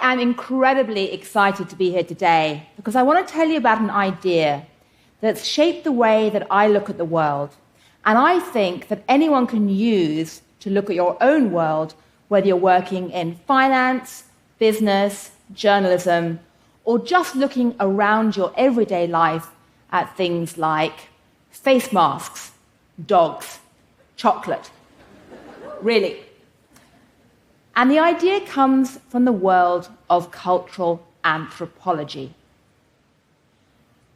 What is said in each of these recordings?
I am incredibly excited to be here today because I want to tell you about an idea that's shaped the way that I look at the world, and I think that anyone can use to look at your own world, whether you're working in finance, business, journalism, or just looking around your everyday life at things like face masks, dogs, chocolate. Really. And the idea comes from the world of cultural anthropology.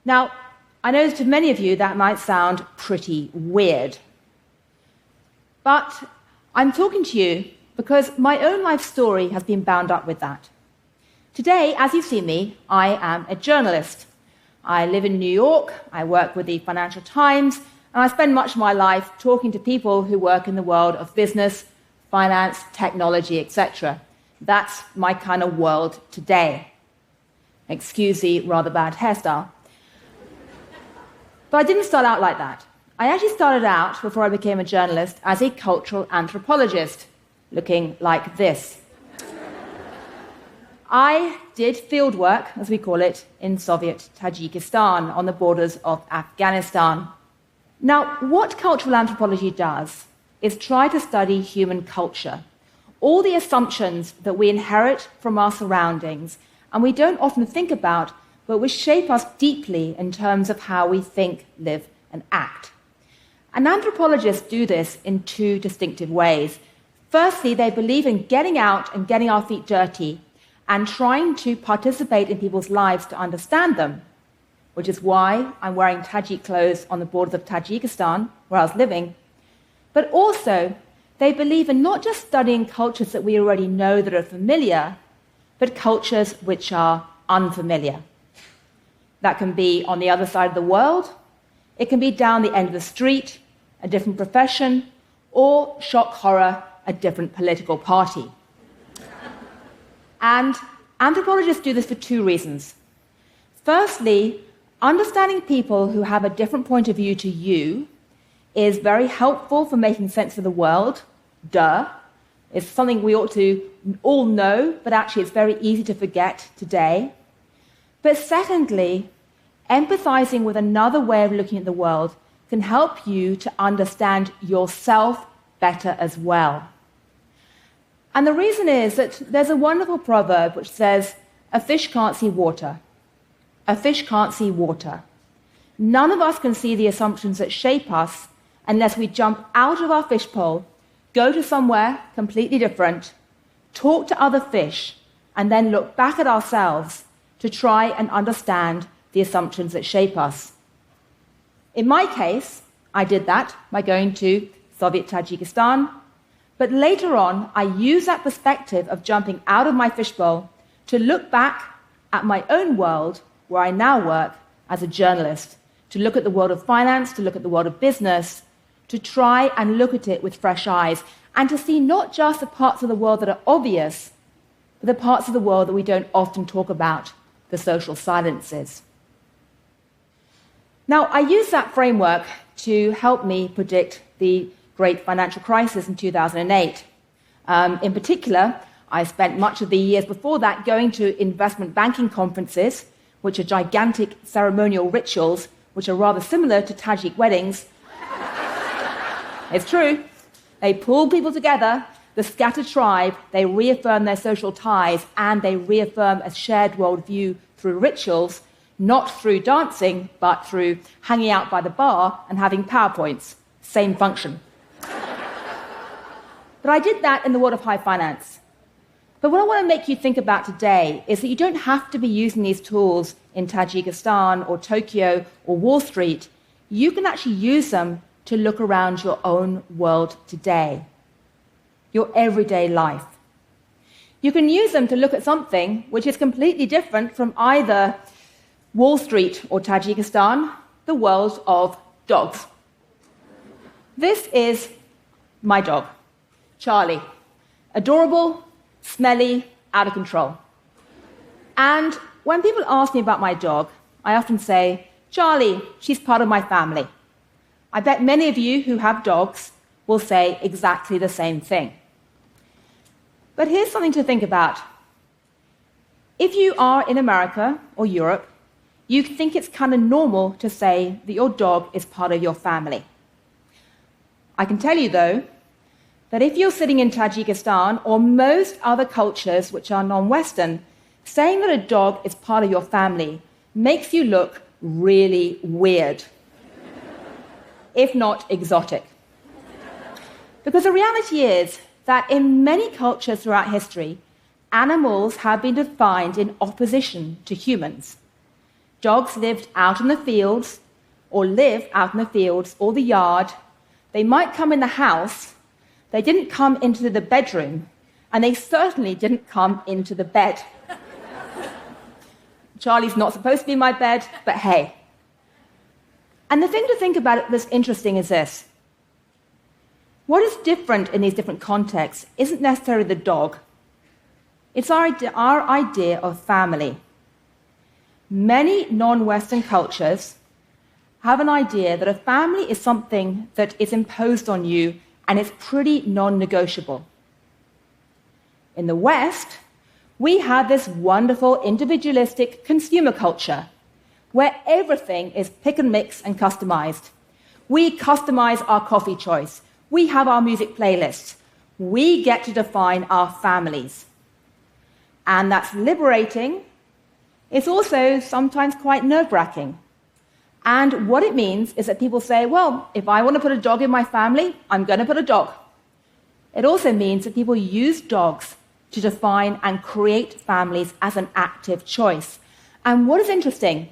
Now, I know to many of you that might sound pretty weird. But I'm talking to you because my own life story has been bound up with that. Today, as you see me, I am a journalist. I live in New York, I work with the Financial Times, and I spend much of my life talking to people who work in the world of business, finance, technology, etc. That's my kind of world today. Excuse the rather bad hairstyle. But I didn't start out like that. I actually started out, before I became a journalist, as a cultural anthropologist, looking like this. I did field work, as we call it, in Soviet Tajikistan, on the borders of Afghanistan. Now, what cultural anthropology does is try to study human culture, all the assumptions that we inherit from our surroundings, and we don't often think about, but which shape us deeply in terms of how we think, live, and act. And anthropologists do this in two distinctive ways. Firstly, they believe in getting out and getting our feet dirty and trying to participate in people's lives to understand them, which is why I'm wearing Tajik clothes on the borders of Tajikistan, where I was living. But also, they believe in not just studying cultures that we already know that are familiar, but cultures which are unfamiliar. That can be on the other side of the world, it can be down the end of the street, a different profession, or, shock horror, a different political party. And anthropologists do this for two reasons. Firstly, understanding people who have a different point of view to you is very helpful for making sense of the world. Duh. It's something we ought to all know, but actually it's very easy to forget today. But secondly, empathizing with another way of looking at the world can help you to understand yourself better as well. And the reason is that there's a wonderful proverb which says, "A fish can't see water. A fish can't see water." None of us can see the assumptions that shape us unless we jump out of our fishbowl, go to somewhere completely different, talk to other fish, and then look back at ourselves to try and understand the assumptions that shape us. In my case, I did that by going to Soviet Tajikistan, but later on, I used that perspective of jumping out of my fishbowl to look back at my own world, where I now work as a journalist, to look at the world of finance, to look at the world of business, to try and look at it with fresh eyes, and to see not just the parts of the world that are obvious, but the parts of the world that we don't often talk about, the social silences. Now, I used that framework to help me predict the great financial crisis in 2008. In particular, I spent much of the years before that going to investment banking conferences, which are gigantic ceremonial rituals, which are rather similar to Tajik weddings. It's true. They pull people together, the scattered tribe, they reaffirm their social ties, and they reaffirm a shared worldview through rituals, not through dancing, but through hanging out by the bar and having PowerPoints. Same function. But I did that in the world of high finance. But what I want to make you think about today is that you don't have to be using these tools in Tajikistan or Tokyo or Wall Street. You can actually use them to look around your own world today, your everyday life. You can use them to look at something which is completely different from either Wall Street or Tajikistan, the world of dogs. This is my dog, Charlie. Adorable, smelly, out of control. And when people ask me about my dog, I often say, "Charlie, she's part of my family." I bet many of you who have dogs will say exactly the same thing. But here's something to think about. If you are in America or Europe, you think it's kind of normal to say that your dog is part of your family. I can tell you, though, that if you're sitting in Tajikistan or most other cultures which are non-Western, saying that a dog is part of your family makes you look really weird, if not exotic. Because the reality is that in many cultures throughout history, animals have been defined in opposition to humans. Dogs lived out in the fields, or live out in the fields or the yard. They might come in the house. They didn't come into the bedroom, and they certainly didn't come into the bed. Charlie's not supposed to be in my bed, but hey. And the thing to think about that's interesting is this. What is different in these different contexts isn't necessarily the dog. It's our idea of family. Many non-Western cultures have an idea that a family is something that is imposed on you and it's pretty non-negotiable. In the West, we have this wonderful individualistic consumer culture where everything is pick and mix and customized. We customize our coffee choice. We have our music playlists. We get to define our families. And that's liberating. It's also sometimes quite nerve-wracking. And what it means is that people say, well, if I want to put a dog in my family, I'm going to put a dog. It also means that people use dogs to define and create families as an active choice. And what is interesting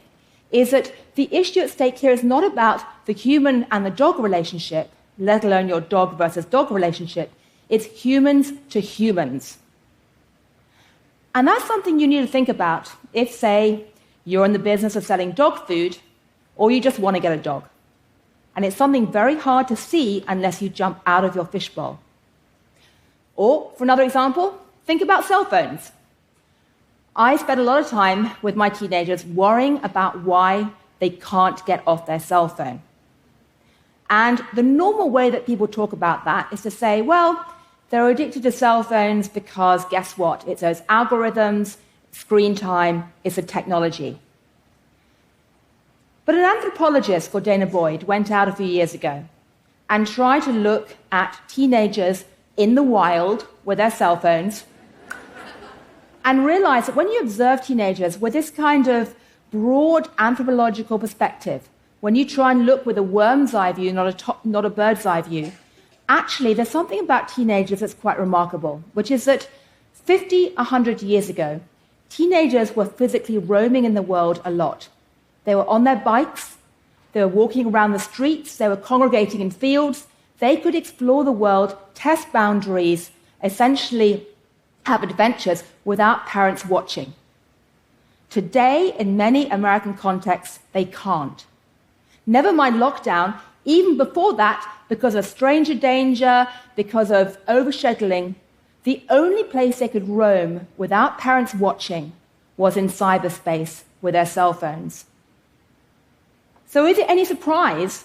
is that the issue at stake here is not about the human and the dog relationship, let alone your dog versus dog relationship. It's humans to humans. And that's something you need to think about if, say, you're in the business of selling dog food or you just want to get a dog. And it's something very hard to see unless you jump out of your fishbowl. Or, for another example, think about cell phones. I spend a lot of time with my teenagers worrying about why they can't get off their cell phone. And the normal way that people talk about that is to say, well, they're addicted to cell phones because, guess what? It's those algorithms, screen time, it's the technology. But an anthropologist called Dana Boyd went out a few years ago and tried to look at teenagers in the wild with their cell phones and realized that when you observe teenagers with this kind of broad anthropological perspective, when you try and look with a worm's eye view, not a bird's eye view, actually there's something about teenagers that's quite remarkable, which is that 50, 100 years ago, teenagers were physically roaming in the world a lot. They were on their bikes, they were walking around the streets, they were congregating in fields. They could explore the world, test boundaries, essentially have adventures without parents watching. Today, in many American contexts, they can't. Never mind lockdown, even before that, because of stranger danger, because of overscheduling, the only place they could roam without parents watching was in cyberspace with their cell phones. So is it any surprise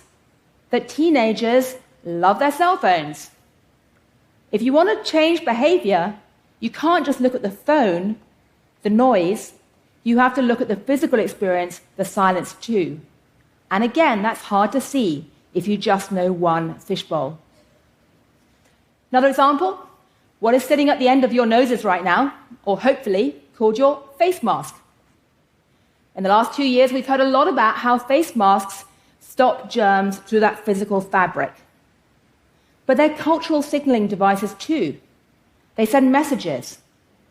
that teenagers love their cell phones? If you want to change behavior, you can't just look at the phone, the noise. You have to look at the physical experience, the silence too. And again, that's hard to see if you just know one fishbowl. Another example, what is sitting at the end of your noses right now, or hopefully called your face mask? In the last 2 years, we've heard a lot about how face masks stop germs through that physical fabric. But they're cultural signaling devices too. They send messages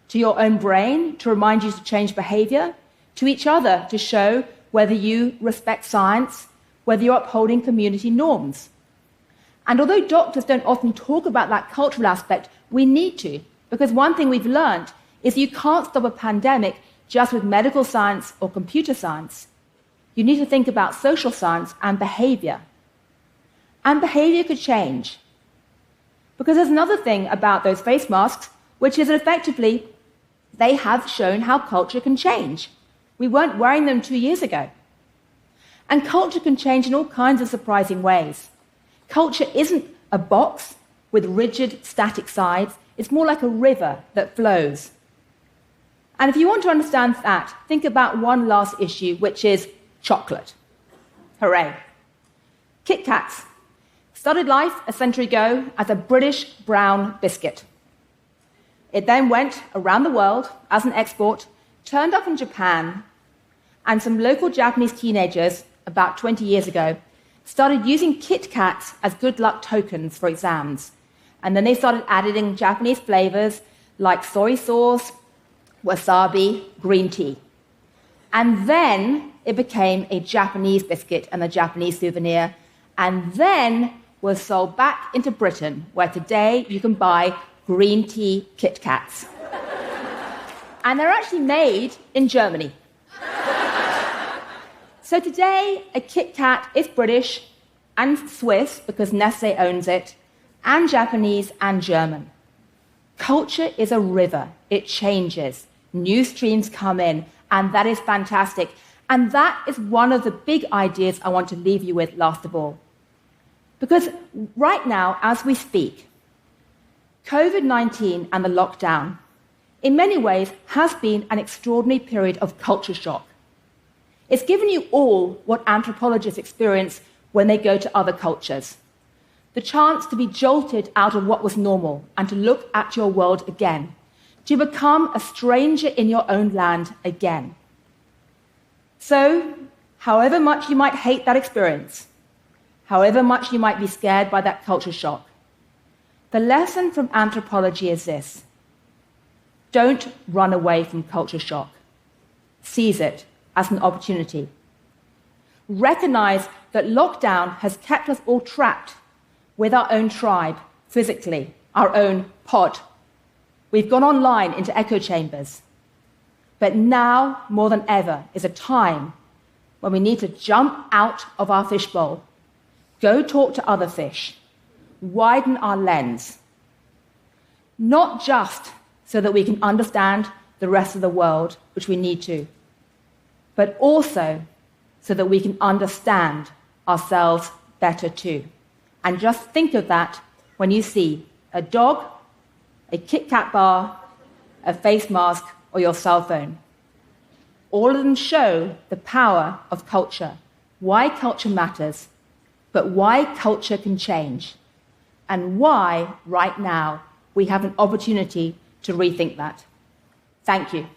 to your own brain to remind you to change behavior, to each other to show whether you respect science, whether you're upholding community norms. And although doctors don't often talk about that cultural aspect, we need to, because one thing we've learned is you can't stop a pandemic just with medical science or computer science. You need to think about social science and behavior. And behavior could change. Because there's another thing about those face masks, which is that effectively they have shown how culture can change. We weren't wearing them 2 years ago. And culture can change in all kinds of surprising ways. Culture isn't a box with rigid, static sides. It's more like a river that flows. And if you want to understand that, think about one last issue, which is chocolate. Hooray. Kit Kats started life a century ago as a British brown biscuit. It then went around the world as an export, turned up in Japan, and some local Japanese teenagers, about 20 years ago, started using Kit Kats as good luck tokens for exams. And then they started adding Japanese flavors like soy sauce, wasabi, green tea. And then it became a Japanese biscuit and a Japanese souvenir, and then was sold back into Britain, where today you can buy green tea Kit Kats. And they're actually made in Germany. So today, a Kit Kat is British and Swiss, because Nestle owns it, and Japanese and German. Culture is a river. It changes. New streams come in, and that is fantastic. And that is one of the big ideas I want to leave you with last of all. Because right now, as we speak, COVID-19 and the lockdown, in many ways, has been an extraordinary period of culture shock. It's given you all what anthropologists experience when they go to other cultures. The chance to be jolted out of what was normal and to look at your world again, to become a stranger in your own land again. So, however much you might hate that experience, however much you might be scared by that culture shock, the lesson from anthropology is this: don't run away from culture shock. Seize it as an opportunity. Recognize that lockdown has kept us all trapped with our own tribe, physically, our own pod. We've gone online into echo chambers. But now, more than ever, is a time when we need to jump out of our fishbowl, go talk to other fish, widen our lens, not just so that we can understand the rest of the world, which we need to, but also so that we can understand ourselves better too. And just think of that when you see a dog, a Kit Kat bar, a face mask, or your cell phone. All of them show the power of culture, why culture matters, but why culture can change, and why, right now, we have an opportunity to rethink that. Thank you.